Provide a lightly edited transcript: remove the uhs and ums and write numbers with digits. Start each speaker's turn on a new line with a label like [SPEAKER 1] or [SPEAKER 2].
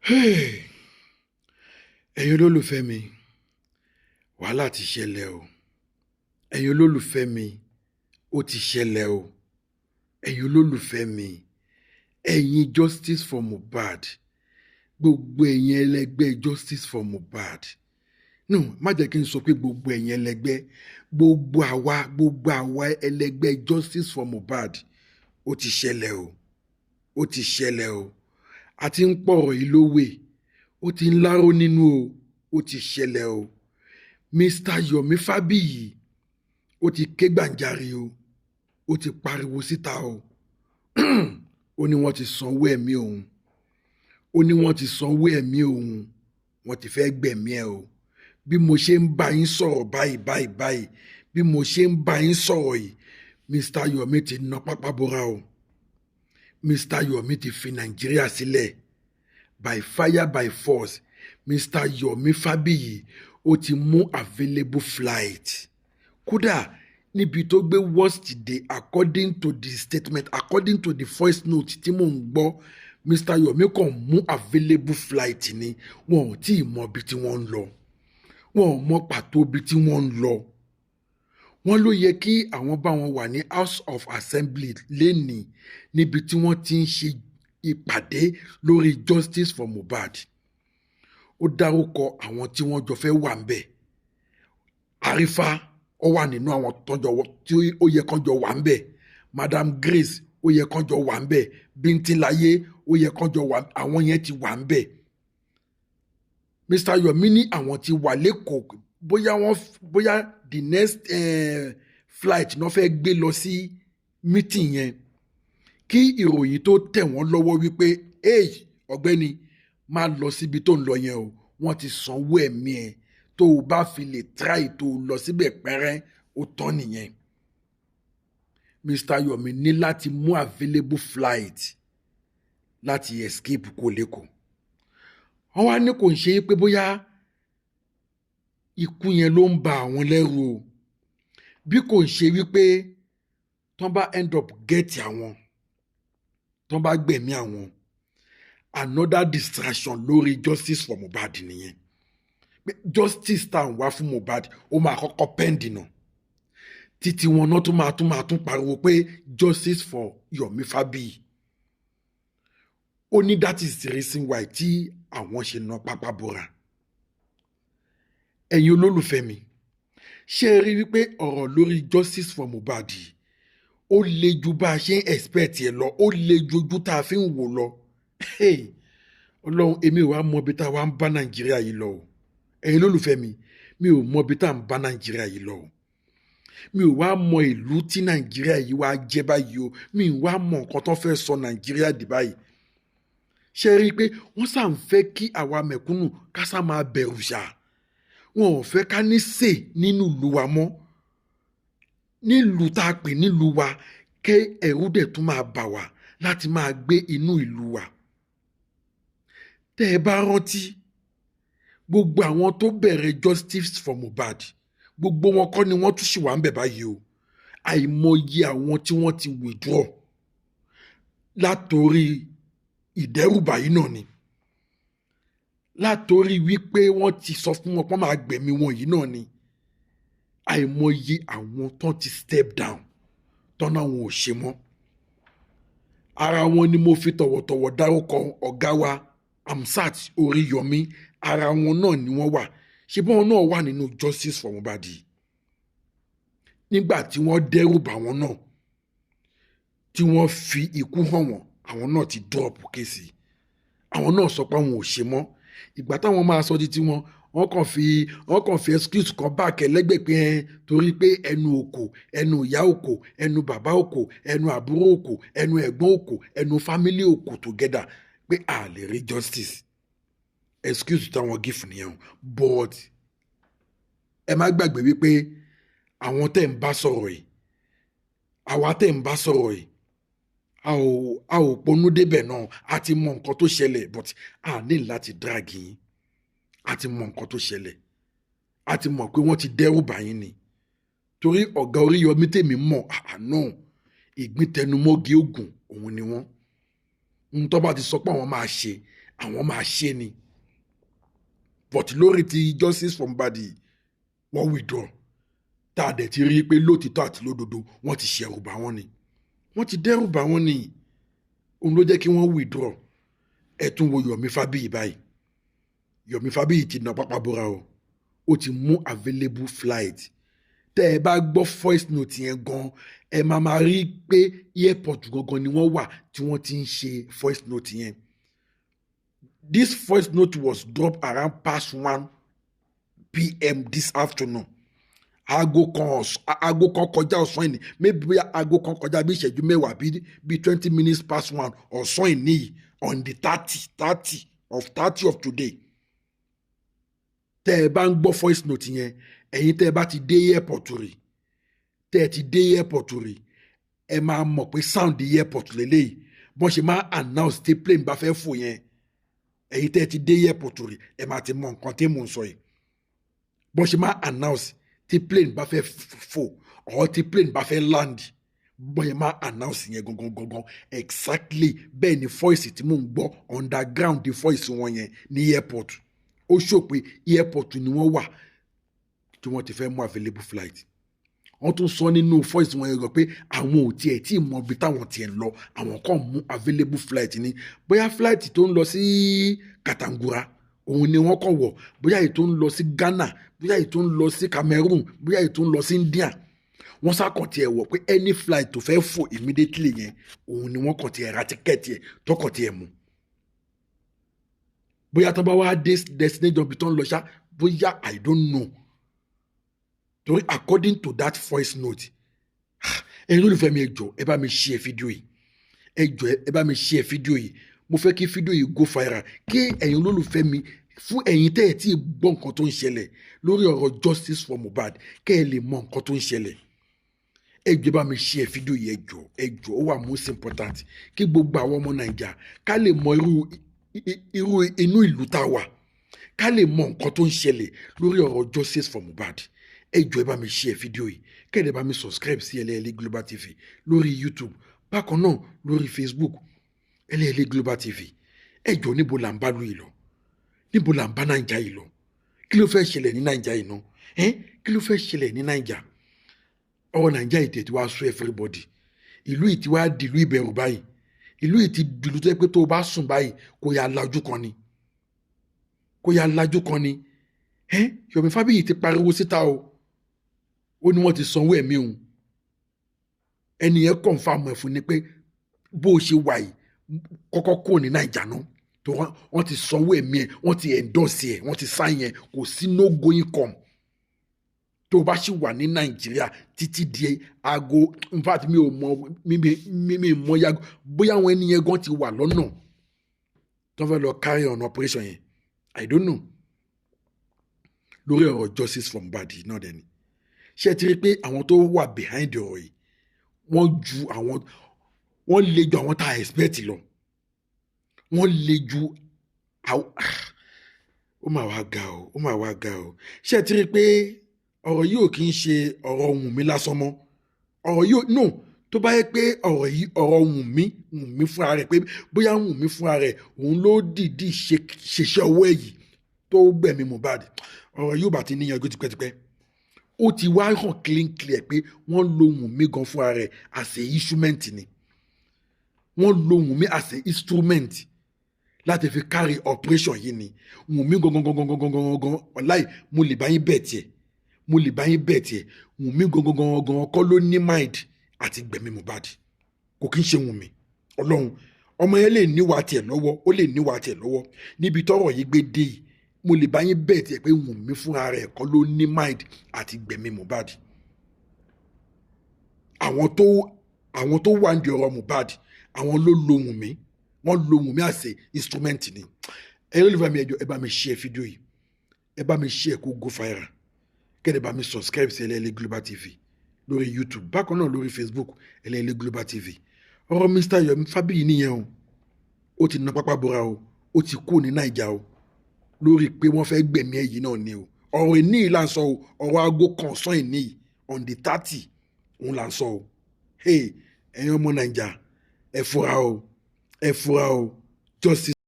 [SPEAKER 1] Hey, ẹ̀yin olólùfẹ́ mi, wàhálà ti ṣẹlẹ̀ o. Ẹ̀yin olólùfẹ́ mi, ó ti ṣẹlẹ̀ o. Ẹ̀yin olólùfẹ́ mi, ẹ̀yin Justice for Mohbad, gbogbo ẹ̀yin ẹlẹgbẹ́ Justice for Mohbad. No, má jẹ́ kí n sọ pé gbogbo ẹ̀yin ẹlẹgbẹ́, gbogbo àwa ẹlẹgbẹ́ Justice for Mohbad, ó ti ṣẹlẹ̀ o. Ó ti ṣẹlẹ̀ o. A ti ń pọ̀rọ̀ yìí lówè, ó ti ń láró nínú o, ó ti ṣẹlẹ̀ o. Mr. Yomi Fabiyi, ó ti ké gbàǹjarè o, ó ti pariwo síta o. Ó ní wọ́n ti sanwó ẹ̀mí òun, ó ní wọ́n ti sanwó ẹ̀mí òun, wọ́n ti fẹ́ gbẹ̀mí ẹ̀ o. Bí mo ṣe ń bá yín sọ̀rọ̀ báyìí, bí mo ṣe ń bá yín sọ̀rọ̀ yìí, Mr. Yomi ti na pápá bora o. Mr. Yomi ti fi Nàìjíríà sílẹ̀ by fire by force. Mr. Yomi Fabiyi ó ti mú available flight. Kódà níbi tó gbé worst day according to the statement, according to the voice note tí mò ń gbọ́, Mr. Yomi kàn mú available flight ni. Wọn ò tí ì mọ ibi tí wọ́n ń lọ. Wọn ò mọ pàtó ibi tí wọ́n ń lọ. Wọ́n ló yẹ kí àwọn bá wọn wà ní House of Assembly lénìí níbi tí wọ́n ti ń ṣe ìpàdé lórí Justice for Mohbad. Ó dárúkọ àwọn tí wọ́n jọ fẹ́ wà ń bẹ̀. Arifa ó wà nínú àwọn tí ó yẹ kán jọ wà ń bẹ̀. Madam Grace ó yẹ kán jọ wà ń bẹ̀. Bíntínláyé ó yẹ kán jọ wà, àwọn yẹn ti wà ń bẹ̀. Mr. Yomi ní àwọn ti wà lẹ́kọ̀ọ́, bóyá the next flight náà fẹ́ gbé lọ sí meeting yẹn, kí ìròyìn tó tẹ̀ wọ́n lọ́wọ́ wípé hey ọ̀gbẹ́ni máa lọ síbi tó ń lọ yẹn o, wọ́n ti sanwó ẹ̀mí ẹ̀, tó o bá fi lè try tó o lọ síbẹ̀ pẹ́rẹ́ ó tán nìyẹn. Mr. Yomi ní láti mú available flight láti escape kó lẹ́kọ̀ọ́. Wọ́n wá ní kò ń ṣe pé bóyá ikú yẹn ló ń ba àwọn lẹ́rù o, bí kò ń ṣe wípé tán bá end up get àwọn, tán bá gbẹ̀mí àwọn, another distraction lórí Justice for Mohbad nìyẹn. Justice tá à ń wá fún Mohbad ó máa kọ́kọ́ pẹ́ǹdì náà, títí wọn náà tún máa pariwo pé Justice for Yomi Fabiyi. Ó ní that is the reason why tí àwọn ṣe ná pápá bora. Ẹ̀yin olólùfẹ́ mi, ṣé ẹ rí wípé ọ̀rọ̀ lórí Justice for Mohbad yìí ó le ju bá a ṣe ń expect ẹ lọ, ó le ju ojú tá a fi ń wò lọ. Ọlọ́run, èmi ò wá mọ ibi tá a wá ń bá Nàìjíríà yìí lọ o. Ẹ̀yin olólùfẹ́ mi, mi ò mọ ibi tá a ń bá Nàìjíríà yìí lọ o. Mi ò wá mọ ìlú tí Nàìjíríà yìí wá jẹ́ báyìí o. Mi ò wá mọ nǹkan tó fẹ́ sọ Nàìjíríà dì báyìí. Ṣé rí i pé wọ́n sá ń fẹ́ kí àwa mẹ̀kúnnù ká sá máa bẹ̀rù ṣá. Wọn ò fẹ́ ká ní sè nínú ìlú wa mọ́. Nílùú tá a pè nílùú wa, kí ẹ̀rù dẹ̀ tún máa bà wá láti máa gbé inú ìlú wa. Tẹ́ ẹ bá rántí, gbogbo àwọn tó bẹ̀rẹ̀ Justice for Mohbad, gbogbo wọn kọ́ ni wọ́n tún ṣì wà ń bẹ̀ báyìí o. Àìmọye àwọn tí wọ́n ti withdraw látòrí ìdẹ́rùbà yìí náà ni, látòrí wípé wọ́n ti sọ fún wọn pé wọ́n máa gbẹ̀mí wọn yìí náà ni. Àìmọye àwọn tán ti step down tọ́nà wọn ò ṣe mọ́. Ara wọn ni mo fi tọ̀wọ̀tọ̀wọ̀ dárúkọ ọ̀gá wa Hamzat Oríyọmí, ara wọn náà ni wọ́n wà. Ṣé bọ́n náà wà nínú Justice for Mohbad yìí? Nígbà tí wọ́n dẹ́rùbà wọn náà, tí wọ́n fi ikú hàn wọ́n, àwọn náà ti drop kéèsì. Àwọn náà sọ pé àwọn ò ṣe mọ́. Ìgbà táwọn máa sọ di tiwọn, wọ́n kàn fi excuse kan báàkẹ́ lẹ́gbẹ̀ẹ́ pé torí pé ẹnu òkò, ẹnu ìyá òkò, ẹnu bàbá òkò, ẹnu àbúrò òkò, ẹnu ẹ̀gbọ́n òkò, ẹnu family òkò together pé a lè rí justice. Excuse táwọn give nìyẹn. But ẹ má gbàgbé wípé àwọn tẹ́ ń bá sọ̀rọ̀ yìí, àwa tẹ́ ń bá sọ̀rọ̀ yìí, a ò ponú débẹ̀ náà, a ti mọ nǹkan tó ṣẹlẹ̀, but a ní láti drag yín. A ti mọ nǹkan tó ṣẹlẹ̀, a ti mọ̀ pé wọ́n ti dẹ́rù bà yín ni. Torí ọ̀gá Oríyọmí tèmi mọ̀ àná ìgbín tẹnumọ́gi ògùn òun ni wọ́n. Ohun tó bá ti sọ pé àwọn máa ṣe, àwọn máa ṣe ni but lórí ti justice for Mohbad wọ́n withdraw tá a dẹ̀ ti rí i pé lótìtọ́ àti lódodo wọ́n ti ṣẹ̀rù bà wọ́n ni wọ́n ti dẹ́rù bà wọ́n ni òun ló jẹ́ kí wọ́n withdraw ẹ tún wo Yomi Fabiyi báyìí Yomi Fabiyi ti na pápá bora o ó ti mú available flight tẹ́ ẹ bá gbọ́ voice note yẹn gan ẹ máa rí pé airport gangan ni wọ́n wà tí wọ́n ti ń ṣe voice note yẹn. This voice note was dropped around past 1 p.m. this afternoon. Aago kan kọjá ọ̀sán ìní maybe aago kan kọjá bí ìṣẹ́jú mẹ́wàá bí 20 minutes past 1 ọ̀sán ìní on the 30 of today. Tẹ́ ẹ bá ń gbọ́ voice note yẹn ẹ̀yin tẹ́ ẹ bá ti dé airport rí tẹ́ ẹ ti dé airport rí ẹ máa mọ̀ pé sound the airport lélẹ́yìí bọ́n ṣe máa announce tí plane bá fẹ́ fò yẹn ẹ̀yin tẹ́ ẹ ti dé airport rí ẹ máa ti mọ nǹkan tí mò ń sọ yìí bọ́n ṣe máa announce tí plane bá fẹ́ fò or tí plane bá fẹ́ land bọ́n yẹn máa announce yẹn gangan exactly bẹ́ẹ̀ ni voice tí mò ń gbọ́ underground the voice wọn yẹn ní airport ó ṣò pé airport ni wọ́n wà tí wọ́n ti fẹ́ mú available flight wọ́n tún sọ nínú voice wọn yẹn pé àwọn ò tiẹ̀ tí ì mọ ibi táwọn tiẹ̀ ń lọ àwọn kan mú available flight ni bóyá flight tó ń lọ sí Katangura òun ni wọ́n kàn wọ̀ bóyá èyí tó ń lọ sí Ghana bóyá èyí tó ń lọ sí Cameroon bóyá èyí tó ń lọ sí India wọ́n sákàn tiẹ̀ wọ̀ pé any flight tó fẹ́ fò immediately yẹn òun ni wọ́n kàn tiẹ̀ ra tíkẹ́ẹ̀tì ẹ̀ tọkàn tiẹ̀ mú bóyá tó bá wá dé destination bí tó ń lọ ṣá bóyá I don't know torí according to that voice note ẹ̀yin olólùfẹ́ mi ẹ jọ̀ọ́ ẹ bá mi share fídíò yìí ẹ jọ̀ọ́ ẹ bá mi share fídíò yìí mo fẹ́ kí fídíò yìí go viral kí ẹ̀yin olólùfẹ́ mi fún ẹ̀yin tẹ́ ẹ̀ tí ì gbọ́ nǹkan tó ń ṣẹlẹ̀ lórí ọ̀rọ̀ justice for Mohbad kẹ́ ẹ lè mọ nǹkan tó ń ṣẹlẹ̀ ẹ jọ̀ọ́ ẹ bá mi share fídíò yìí ẹ jọ̀ọ́ ó wà most important kí gbogbo àwọn ọmọ Nàìjà ká lè mọ irú inú ìlú tá a wà ká lè mọ nǹkan tó ń ṣẹlẹ̀ lórí ọ̀rọ̀ justice for Mohbad ẹ jọ̀ọ́ ẹ bá mi share fídíò yìí kẹ́ẹ̀dẹ̀ bá mi subscribe sí Ẹlẹ́ẹ̀lẹ́ Global TV lórí YouTube bákan náà lórí Facebook Ẹlẹ́ẹ̀lẹ́ Global TV ẹ jọ̀ọ́ níbo là ń bá lu yìí lọ níbo là ń bá Naija yìí lọ kí ló fẹ́ ṣẹlẹ̀ ní Naija yìí náà kí ló fẹ́ ṣẹlẹ̀ ní Naija ọ̀rọ̀ Naija yìí tètè wá sọ everybody ìlú yìí ti wá dìlú ìbẹ̀rù báyìí ìlú yìí ti dìlú tó yẹ pé tó o bá sùn báyìí kò yà lajú kan ni Yomi Fabiyi ti pariwo síta o ó ní wọ́n ti sanwó ẹ̀mí òun ẹni yẹn confirm ẹ̀ fún ni pé bó o ṣe wà yìí kọ́kọ́ kúrò ní Naija náà tó wọ́n ti sanwó ẹ̀mí ẹ̀ wọ́n ti endorse ẹ̀ wọ́n ti sign ẹ̀ kò sí no going come tó o bá ṣì wà ní Nàìjíríà títí di aago in fact mi ò mọ mi mọ yago bóyá àwọn ẹni yẹn gan ti wà lọ́nà tó fẹ́ lọ carry on operation yẹn I don't know lórí ọ̀rọ̀ justice for Mohbad náà dẹ̀ ni ṣé ti rí pé àwọn tó wà behind ọ̀rọ̀ yìí wọ́n le ju àwọn tá a expect lọ wọ́n le ju ó mà wá ga o ṣé ti rí pé ọ̀rọ̀ yìí ò kì í ṣe ọ̀rọ̀ Wùnmí lásán mọ́ ọ̀rọ̀ yìí no tó bá yẹ pé ọ̀rọ̀ yìí ọ̀rọ̀ Wùnmí fúnra rẹ̀ pé bóyá Wùnmí fúnra rẹ̀ òun ló dìídì ṣeṣẹ́ owó èyí tó gbẹ̀mí Mohbad ọ̀rọ̀ yìí ò bá ti níyanjú tipẹ́tipẹ́ ó ti wá hàn clear pé wọ́n lo Wùnmí gan fúnra rẹ̀ as a instrument ni wọ́n lo Wùnmí as a instrument láti fi carry operation yìí ni Wùnmí gangan ọ̀láì mo lè bá yín bẹ́ẹ̀ tiẹ̀ Wùnmí gangan kọ́ ló ní mind àti gbẹ̀mí Mohbad kò kí ń ṣe Wùnmí Ọlọ́run ọmọ yẹn lè níwà tiẹ̀ lọ́wọ́ níbi tọ́rọ̀ yìí gbé dé yìí mo lè bá yín bẹ́ẹ̀ tiẹ̀ pé Wùnmí fúnra rẹ̀ kọ́ ló ní mind àti gbẹ̀mí Mohbad àwọn tó wà ní ọ̀rọ̀ Mohbad àwọn ló lo Wùnmí wọ́n lo Wùnmí as a instrument ni ẹ̀yin olùfẹ́ mi ẹ jọ̀ọ́ ẹ bá mi share fídíò yìí ẹ bá mi share kó go viral kẹ́ẹ̀dẹ̀ bá mi subscribe sí Ẹlẹ́ẹ̀lẹ́ Global TV lórí YouTube bákan náà lórí Facebook Ẹlẹ́ẹ̀lẹ́ Global TV ọ̀rọ̀ Mr. Yomi Fabiyi nìyẹn o ó ti na pápá bora o ó ti kú ní Naija o lórí pé wọ́n fẹ́ gbẹ̀mí ẹ̀yìn náà ni o ọ̀rọ̀ ìní yìí là ń sọ o ọ̀rọ̀ aago kan ọ̀sán ìní yìí on the 30 òun là ń sọ o ẹ̀yin ọmọ Naija ẹ fura o justice.